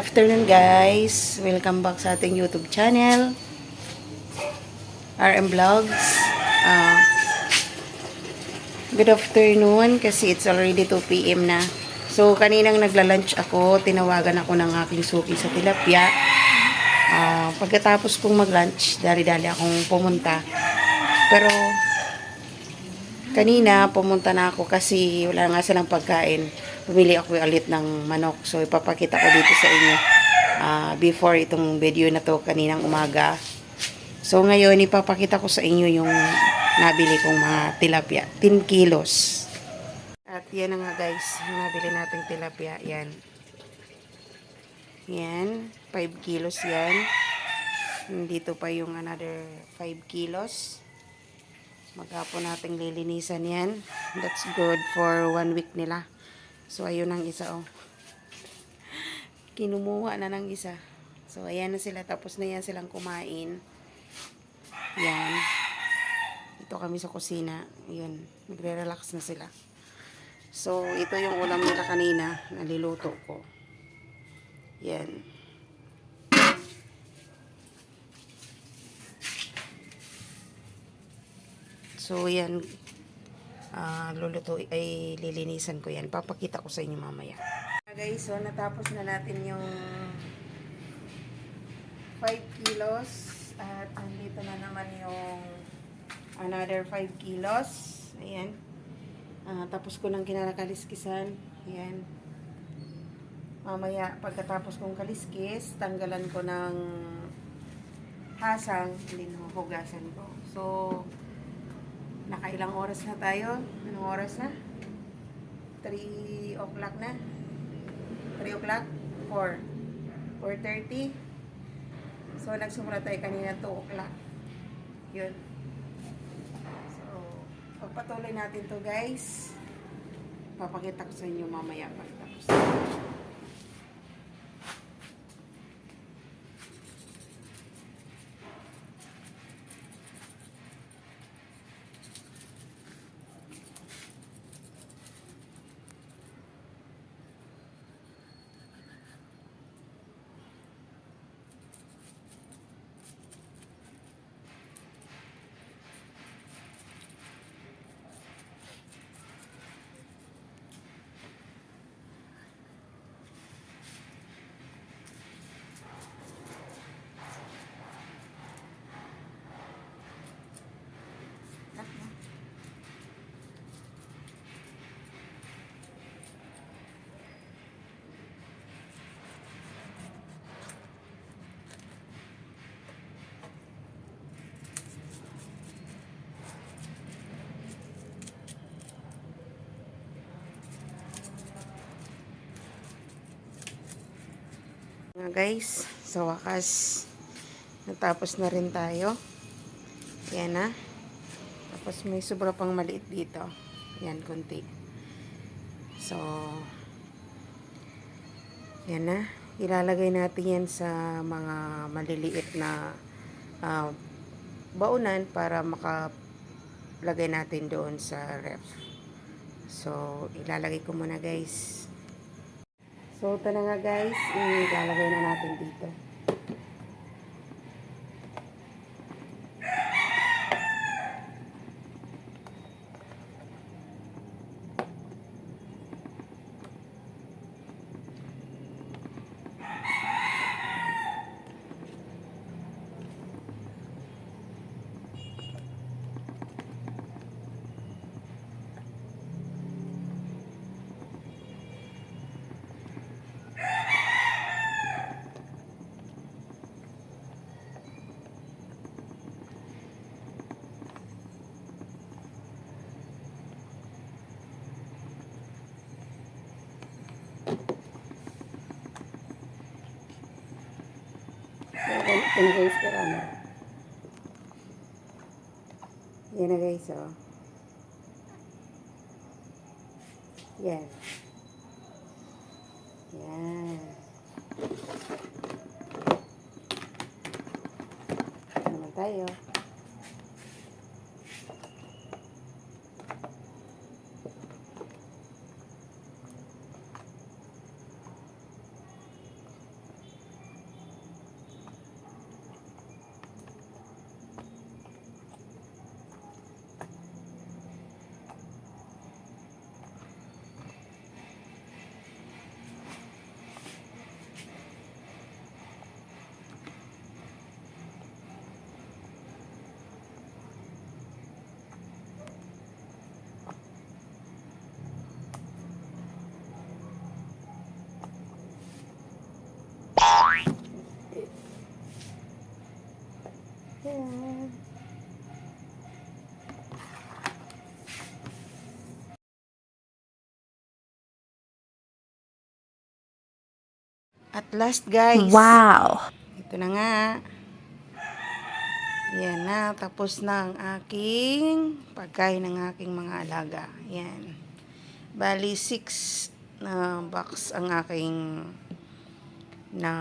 afternoon guys, welcome back sa ating YouTube channel RM Vlogs. Good afternoon kasi it's already 2 PM na. So kaninang nagla-lunch ako, tinawagan ako ng aking suki sa tilapia. Pagkatapos kong mag-lunch, dali-dali akong pumunta. Pero kanina pumunta na ako kasi wala nga silang pagkain. Bumili ako ulit ng manok. So, ipapakita ko dito sa inyo before itong video na to kaninang umaga. So, ngayon ipapakita ko sa inyo yung nabili kong mga tilapia. 10 kilos. At yan na nga guys, yung nabili nating tilapia. Yan. Yan. 5 kilos yan. Dito pa yung another 5 kilos. Maghapon nating lilinisan yan. That's good for 1 week nila. So, ayun ang isa, oh. Kinumuha na ng isa. So, ayan na sila. Tapos na yan silang kumain. Yan. Ito kami sa kusina. Ayun. Nagre-relax na sila. So, ito yung ulam nila kanina. Naliluto ko. Yan. So, yan. Luluto ay lilinisan ko yan. Papakita ko sa inyo mamaya. Guys, so natapos na natin yung 5 kilos at andito na naman yung another 5 kilos. Ayan. Tapos ko nang kinakaliskisan. Ayan. Mamaya pagkatapos kong kaliskis, tanggalan ko ng hasang, hindi hugasan ko. So, nakailang oras na tayo? Anong oras na? 3 o'clock na? 3 o'clock? 4. 4:30. So, nagsimula tayo kanina 2 o'clock. Yun. So, pagpatuloy natin to guys. Papakita ko sa inyo mamaya pagkatapos. Guys, sa wakas natapos na rin tayo. Yan na. Tapos may sobra pang maliit dito. Yan, konti. So, yan na. Ilalagay natin yan sa mga maliliit na baunan para makalagay natin doon sa ref. So, ilalagay ko muna guys. So, ito na nga guys, ilalagay na natin dito. Ito na guys, karami. Yan na guys, oh. Yan. Yan. Ito naman tayo. At last guys. Wow! Ito na nga. Yan na. Tapos na ang aking pagkain ng aking mga alaga. Yan. Bali 6 na box ang aking na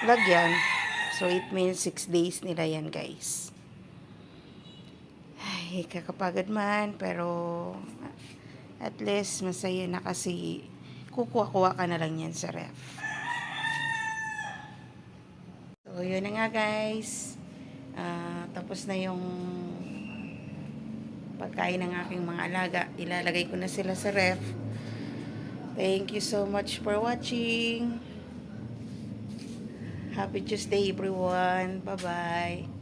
lagyan. So it means 6 days nila yan guys. Ay, kakapagod man. Pero at least masaya na kasi kukuha-kuha ka na lang yan sa ref. So, yun na nga guys. Tapos na yung pagkain ng aking mga alaga. Ilalagay ko na sila sa ref. Thank you so much for watching. Happy Tuesday everyone. Bye-bye.